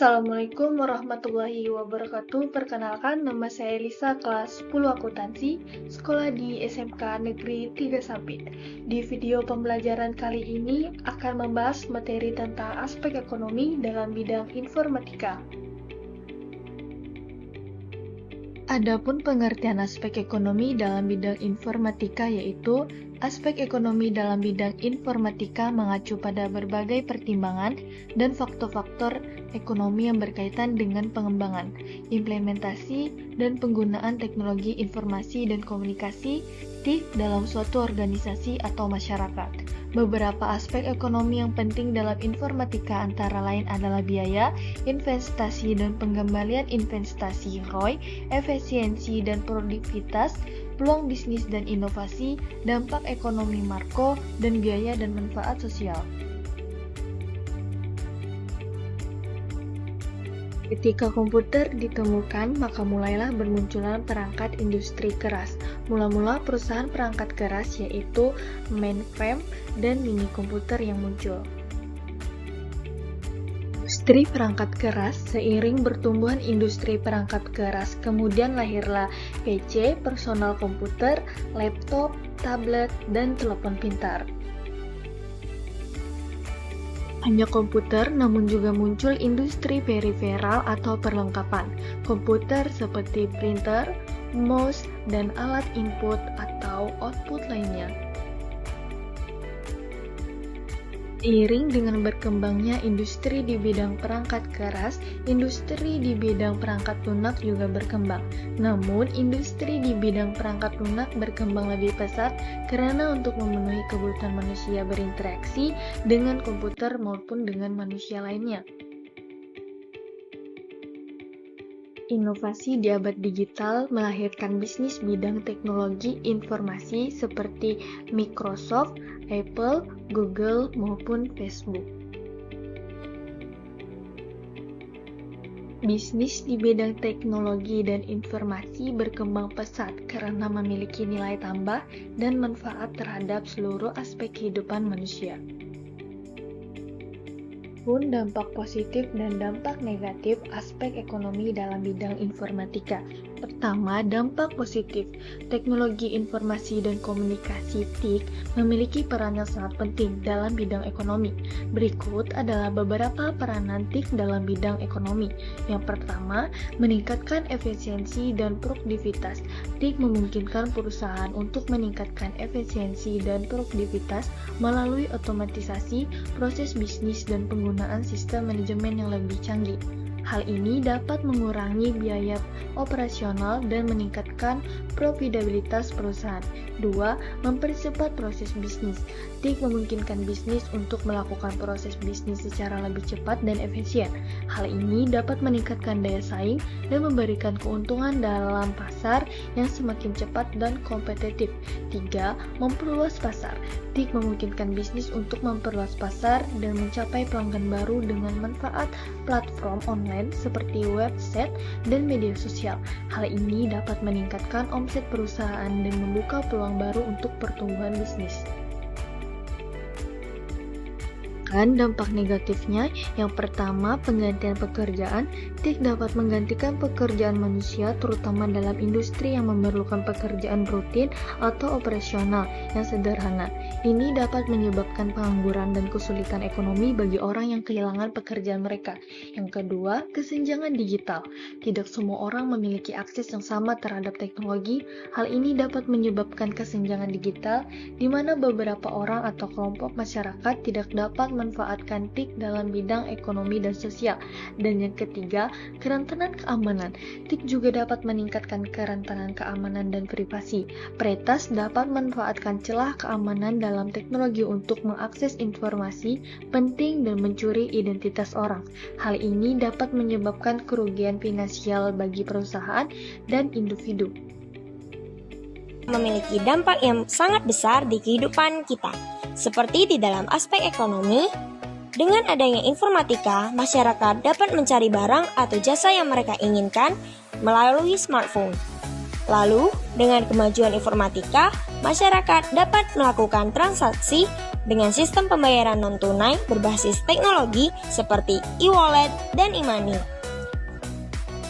Assalamualaikum warahmatullahi wabarakatuh. Perkenalkan, nama saya Elisa, kelas 10 akuntansi, sekolah di SMK Negeri 3 Sampit. Di video pembelajaran kali ini akan membahas materi tentang aspek ekonomi dalam bidang informatika. Adapun pengertian aspek ekonomi dalam bidang informatika yaitu aspek ekonomi dalam bidang informatika mengacu pada berbagai pertimbangan dan faktor-faktor ekonomi yang berkaitan dengan pengembangan, implementasi, dan penggunaan teknologi informasi dan komunikasi TIK dalam suatu organisasi atau masyarakat. Beberapa aspek ekonomi yang penting dalam informatika antara lain adalah biaya, investasi dan pengembalian investasi ROI, efisiensi dan produktivitas, peluang bisnis dan inovasi, dampak ekonomi makro, dan biaya dan manfaat sosial. Ketika komputer ditemukan, maka mulailah bermunculan perangkat industri keras. Mula-mula perusahaan perangkat keras yaitu mainframe dan mini komputer yang muncul. Industri perangkat keras seiring bertumbuhan industri perangkat keras, kemudian lahirlah PC, personal komputer, laptop, tablet, dan telepon pintar. Hanya komputer, namun juga muncul industri periferal atau perlengkapan. Komputer seperti printer, mouse, dan alat input atau output lainnya. Seiring dengan berkembangnya industri di bidang perangkat keras, industri di bidang perangkat lunak juga berkembang. Namun, industri di bidang perangkat lunak berkembang lebih pesat karena untuk memenuhi kebutuhan manusia berinteraksi dengan komputer maupun dengan manusia lainnya. Inovasi di abad digital melahirkan bisnis bidang teknologi informasi seperti Microsoft, Apple, Google, maupun Facebook. Bisnis di bidang teknologi dan informasi berkembang pesat karena memiliki nilai tambah dan manfaat terhadap seluruh aspek kehidupan manusia. Pun dampak positif dan dampak negatif aspek ekonomi dalam bidang informatika. Pertama, dampak positif. Teknologi informasi dan komunikasi TIK memiliki peran yang sangat penting dalam bidang ekonomi. Berikut adalah beberapa peranan TIK dalam bidang ekonomi. Yang pertama, meningkatkan efisiensi dan produktivitas. TIK memungkinkan perusahaan untuk meningkatkan efisiensi dan produktivitas melalui otomatisasi proses bisnis dan penggunaan sistem manajemen yang lebih canggih. Hal ini dapat mengurangi biaya operasional dan meningkatkan profitabilitas perusahaan. 2. Mempercepat proses bisnis. TIK memungkinkan bisnis untuk melakukan proses bisnis secara lebih cepat dan efisien. Hal ini dapat meningkatkan daya saing dan memberikan keuntungan dalam pasar yang semakin cepat dan kompetitif. 3. Memperluas pasar. TIK memungkinkan bisnis untuk memperluas pasar dan mencapai pelanggan baru dengan manfaat platform online seperti website dan media sosial. Hal ini dapat meningkatkan omset perusahaan dan membuka peluang baru untuk pertumbuhan bisnis. Dampak negatifnya, yang pertama, penggantian pekerjaan. TIK dapat menggantikan pekerjaan manusia, terutama dalam industri yang memerlukan pekerjaan rutin atau operasional yang sederhana. Ini dapat menyebabkan pengangguran dan kesulitan ekonomi bagi orang yang kehilangan pekerjaan mereka. Yang kedua, kesenjangan digital. Tidak semua orang memiliki akses yang sama terhadap teknologi. Hal ini dapat menyebabkan kesenjangan digital, di mana beberapa orang atau kelompok masyarakat tidak dapat manfaatkan TIK dalam bidang ekonomi dan sosial. Dan yang ketiga, kerentanan keamanan. TIK juga dapat meningkatkan kerentanan keamanan dan privasi. Peretas dapat memanfaatkan celah keamanan dalam teknologi untuk mengakses informasi penting dan mencuri identitas orang. Hal ini dapat menyebabkan kerugian finansial bagi perusahaan dan individu. Memiliki dampak yang sangat besar di kehidupan kita. Seperti di dalam aspek ekonomi, dengan adanya informatika, masyarakat dapat mencari barang atau jasa yang mereka inginkan melalui smartphone. Lalu, dengan kemajuan informatika, masyarakat dapat melakukan transaksi dengan sistem pembayaran non-tunai berbasis teknologi seperti e-wallet dan e-money.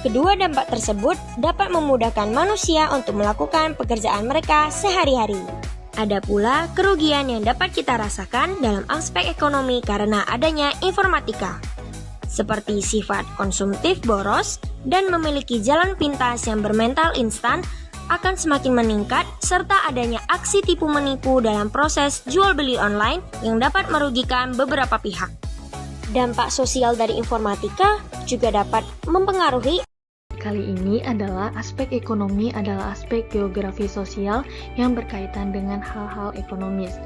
Kedua dampak tersebut dapat memudahkan manusia untuk melakukan pekerjaan mereka sehari-hari. Ada pula kerugian yang dapat kita rasakan dalam aspek ekonomi karena adanya informatika, seperti sifat konsumtif boros dan memiliki jalan pintas yang bermental instan akan semakin meningkat, serta adanya aksi tipu menipu dalam proses jual beli online yang dapat merugikan beberapa pihak. Dampak sosial dari informatika juga dapat mempengaruhi. Kali ini adalah aspek ekonomi adalah aspek geografi sosial yang berkaitan dengan hal-hal ekonomis.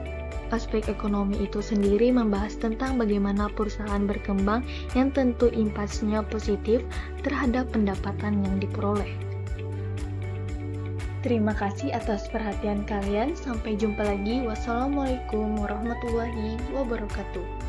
Aspek ekonomi itu sendiri membahas tentang bagaimana perusahaan berkembang yang tentu impasnya positif terhadap pendapatan yang diperoleh. Terima kasih atas perhatian kalian. Sampai jumpa lagi. Wassalamualaikum warahmatullahi wabarakatuh.